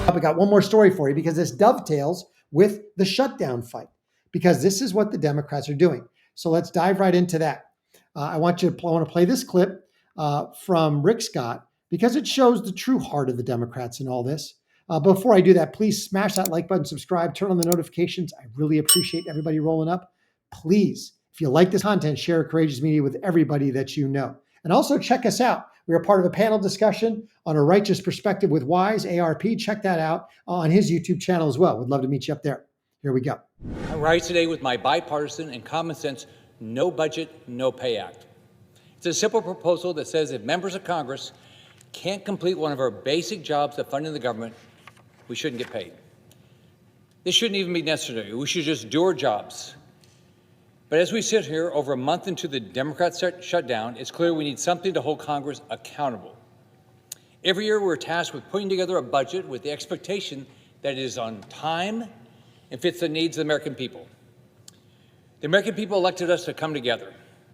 I got one more story for you because this dovetails with the shutdown fight, because this is what the Democrats are doing. So let's dive right into that. I want to play this clip from Rick Scott because it shows the true heart of the Democrats in all this. Before I do that, please smash that like button, subscribe, turn on the notifications. I really appreciate everybody rolling up. Please, if you like this content, share Courageous Media with everybody that you know. And also check us out. We are part of a panel discussion on A Righteous Perspective with Wise, ARP. Check that out on his YouTube channel as well. Would love to meet you up there. Here we go. I rise today with my bipartisan and common sense No Budget, No Pay Act. It's a simple proposal that says if members of Congress can't complete one of our basic jobs of funding the government, we shouldn't get paid. This shouldn't even be necessary. We should just do our jobs. But as we sit here over a month into the Democrat shutdown, it's clear we need something to hold Congress accountable. Every year we're tasked with putting together a budget with the expectation that it is on time and fits the needs of the American people. The American people elected us to come together.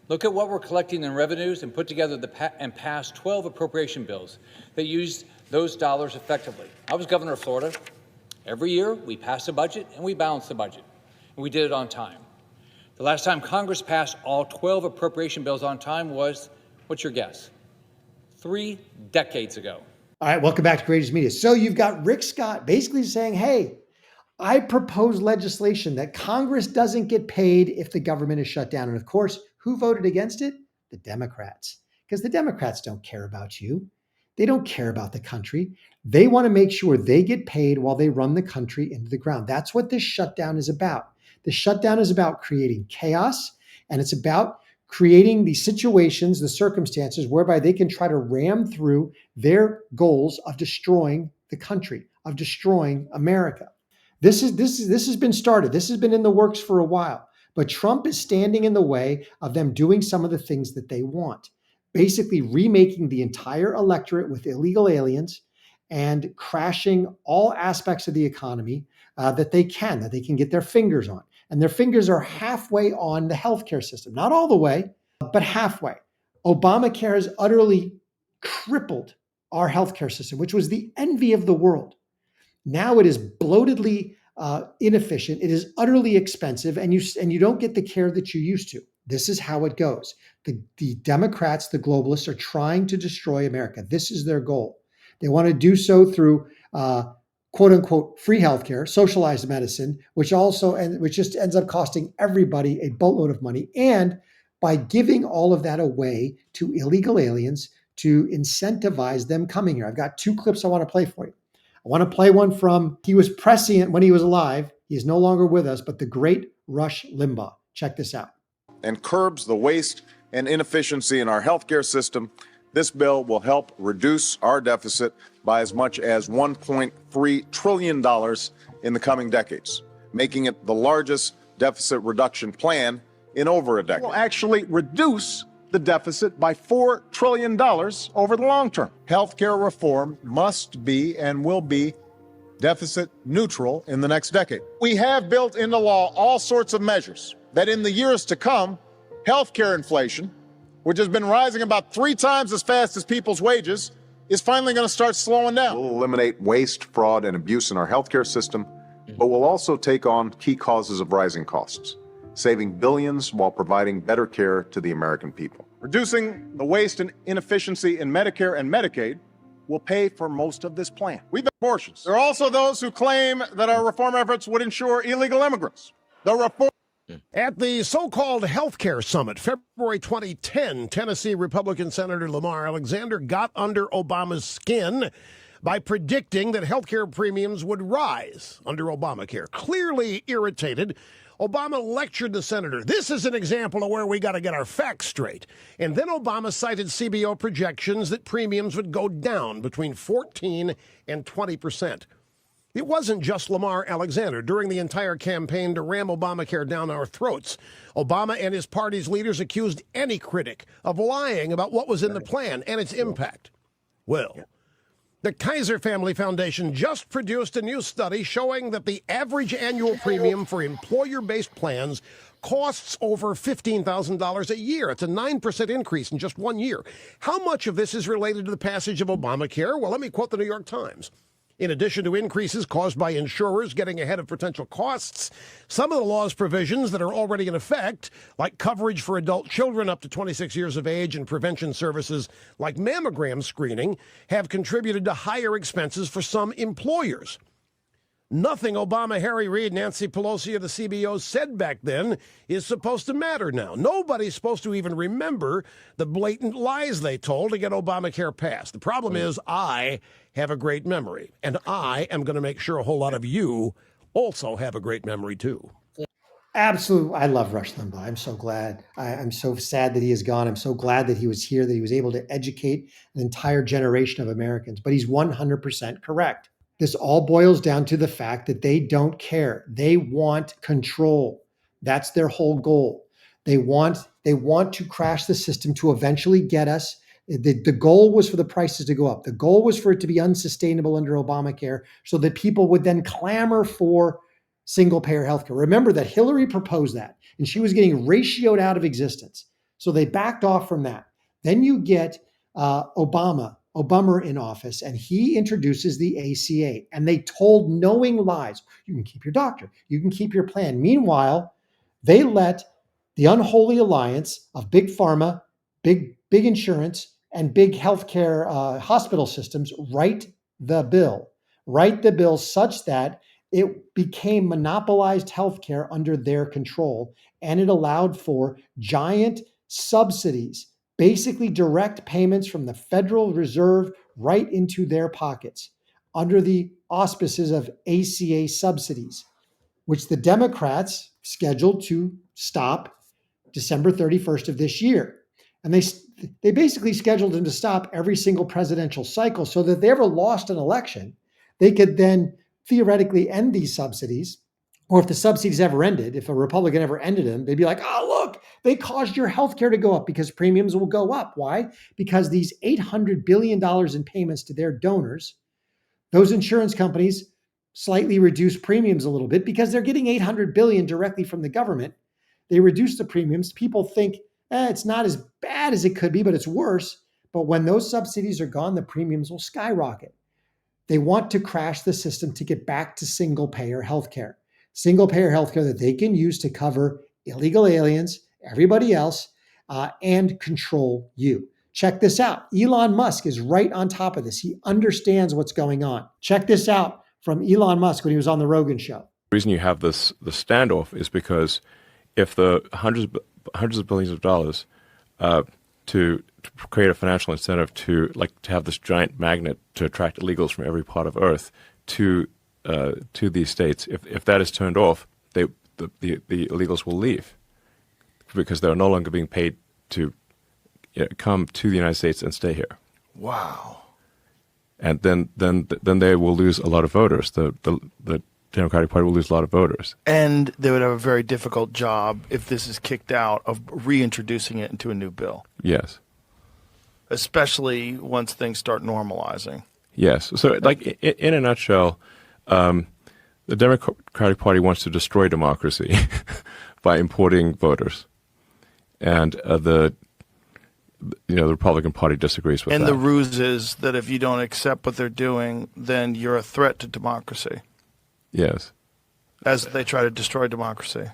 Look at what we're collecting in revenues and put together and pass 12 appropriation bills that use those dollars effectively. I was governor of Florida. Every year we passed a budget and we balanced the budget, and we did it on time. The last time Congress passed all 12 appropriation bills on time was, what's your guess? 3 decades ago. All right, welcome back to Courageous Media. So you've got Rick Scott basically saying, hey, I propose legislation that Congress doesn't get paid if the government is shut down. And of course, who voted against it? The Democrats. Because the Democrats don't care about you. They don't care about the country. They want to make sure they get paid while they run the country into the ground. That's what this shutdown is about. The shutdown is about creating chaos, and it's about creating the situations, the circumstances whereby they can try to ram through their goals of destroying the country, of destroying America. This has been started. This has been in the works for a while, but Trump is standing in the way of them doing some of the things that they want, basically remaking the entire electorate with illegal aliens and crashing all aspects of the economy that they can get their fingers on. And their fingers are halfway on the healthcare system, not all the way, but halfway. Obamacare has utterly crippled our healthcare system, which was the envy of the world. Now it is bloatedly inefficient. It is utterly expensive, and you don't get the care that you used to. This is how it goes. The Democrats, the globalists, are trying to destroy America. This is their goal. They want to do so through quote unquote free healthcare, socialized medicine, which just ends up costing everybody a boatload of money, and by giving all of that away to illegal aliens to incentivize them coming here. I've got 2 clips I want to play for you. I want to play one from, he was prescient when he was alive. He is no longer with us, but the great Rush Limbaugh. Check this out. And curbs the waste and inefficiency in our healthcare system. This bill will help reduce our deficit by as much as $1.3 trillion in the coming decades, making it the largest deficit reduction plan in over a decade. It will actually reduce the deficit by $4 trillion over the long term. Healthcare reform must be and will be deficit neutral in the next decade. We have built into law all sorts of measures that in the years to come, healthcare inflation, which has been rising about 3 times as fast as people's wages, is finally going to start slowing down. We'll eliminate waste, fraud, and abuse in our healthcare system, but we'll also take on key causes of rising costs, saving billions while providing better care to the American people. Reducing the waste and inefficiency in Medicare and Medicaid will pay for most of this plan. We've been abortions. There are also those who claim that our reform efforts would ensure illegal immigrants. The reform At the so-called healthcare summit, February 2010, Tennessee Republican Senator Lamar Alexander got under Obama's skin by predicting that healthcare premiums would rise under Obamacare. Clearly irritated, Obama lectured the senator. This is an example of where we got to get our facts straight. And then Obama cited CBO projections that premiums would go down between 14 and 20%. It wasn't just Lamar Alexander. During the entire campaign to ram Obamacare down our throats, Obama and his party's leaders accused any critic of lying about what was in the plan and its impact. Well, the Kaiser Family Foundation just produced a new study showing that the average annual premium for employer-based plans costs over $15,000 a year. It's a 9% increase in just 1 year. How much of this is related to the passage of Obamacare? Well, let me quote the New York Times. In addition to increases caused by insurers getting ahead of potential costs, some of the law's provisions that are already in effect, like coverage for adult children up to 26 years of age and prevention services like mammogram screening, have contributed to higher expenses for some employers. Nothing Obama, Harry Reid, Nancy Pelosi, or the CBO said back then is supposed to matter now. Nobody's supposed to even remember the blatant lies they told to get Obamacare passed. The problem is I have a great memory, and I am going to make sure a whole lot of you also have a great memory, too. Absolutely. I love Rush Limbaugh. I'm so glad. I'm so sad that he is gone. I'm so glad that he was here, that he was able to educate an entire generation of Americans. But he's 100% correct. This all boils down to the fact that they don't care. They want control. That's their whole goal. They want to crash the system to eventually get us. The goal was for the prices to go up. The goal was for it to be unsustainable under Obamacare so that people would then clamor for single payer healthcare. Remember that Hillary proposed that and she was getting ratioed out of existence. So they backed off from that. Then you get Obama in office, and he introduces the ACA, and they told knowing lies. You can keep your doctor, you can keep your plan. Meanwhile, they let the unholy alliance of big pharma, big insurance, and big healthcare hospital systems write the bill such that it became monopolized healthcare under their control, and it allowed for giant subsidies, basically direct payments from the Federal Reserve right into their pockets under the auspices of ACA subsidies, which the Democrats scheduled to stop December 31st of this year. And they basically scheduled them to stop every single presidential cycle so that if they ever lost an election, they could then theoretically end these subsidies. Or if the subsidies ever ended, if a Republican ever ended them, they'd be like, oh, look, they caused your health care to go up because premiums will go up. Why? Because these $800 billion in payments to their donors, those insurance companies slightly reduce premiums a little bit because they're getting $800 billion directly from the government. They reduce the premiums. People think, it's not as bad as it could be, but it's worse. But when those subsidies are gone, the premiums will skyrocket. They want to crash the system to get back to single payer healthcare. Single payer healthcare that they can use to cover illegal aliens, everybody else, and control you. Check this out. Elon Musk is right on top of this. He understands what's going on. Check this out from Elon Musk when he was on the Rogan show. The reason you have the standoff is because if the hundreds of billions of dollars to create a financial incentive to have this giant magnet to attract illegals from every part of Earth to these states, if that is turned off, the illegals will leave because they're no longer being paid to come to the United States and stay here. Wow. And then they will lose a lot of voters. The Democratic Party will lose a lot of voters. And they would have a very difficult job if this is kicked out of reintroducing it into a new bill. Yes. Especially once things start normalizing. Yes. So, in a nutshell, the Democratic Party wants to destroy democracy by importing voters, and the Republican Party disagrees with that. And the ruse is that if you don't accept what they're doing, then you're a threat to democracy. Yes. As they try to destroy democracy.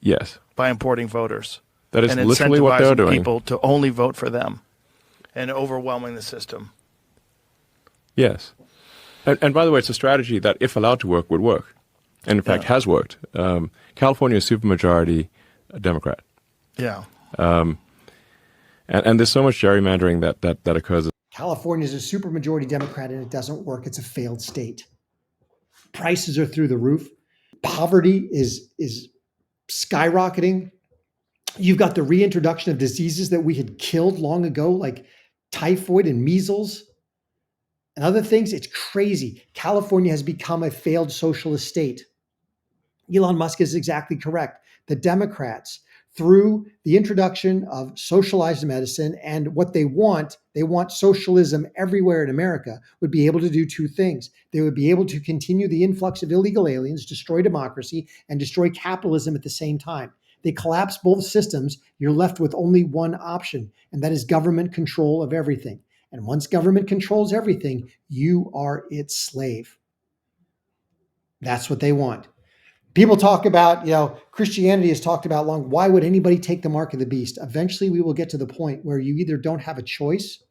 Yes. By importing voters. That is and literally what they're doing. People to only vote for them and overwhelming the system. Yes. And by the way, it's a strategy that, if allowed to work, would work. And in fact, has worked. California is supermajority Democrat. Yeah. And there's so much gerrymandering that occurs. California is a supermajority Democrat and it doesn't work. It's a failed state. Prices are through the roof. Poverty is skyrocketing. You've got the reintroduction of diseases that we had killed long ago, like typhoid and measles and other things. It's crazy. California has become a failed socialist state. Elon Musk is exactly correct. The Democrats, through the introduction of socialized medicine and what they want socialism everywhere in America, would be able to do two things. They would be able to continue the influx of illegal aliens, destroy democracy, and destroy capitalism at the same time. They collapse both systems. You're left with only one option, and that is government control of everything. And once government controls everything, you are its slave. That's what they want. People talk about, Christianity has talked about long. Why would anybody take the mark of the beast? Eventually, we will get to the point where you either don't have a choice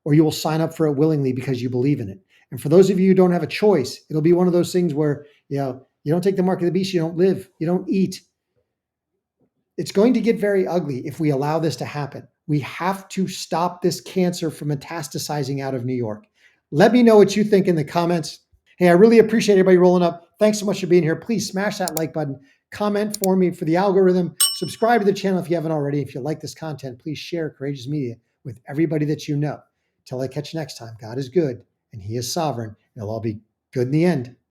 or you will sign up for it willingly because you believe in it. And for those of you who don't have a choice, it'll be one of those things where, you don't take the mark of the beast, you don't live, you don't eat. It's going to get very ugly if we allow this to happen. We have to stop this cancer from metastasizing out of New York. Let me know what you think in the comments. Hey, I really appreciate everybody rolling up. Thanks so much for being here. Please smash that like button, comment for me for the algorithm, subscribe to the channel if you haven't already. If you like this content, please share Courageous Media with everybody that you know. Till I catch you next time, God is good and he is sovereign. It'll all be good in the end.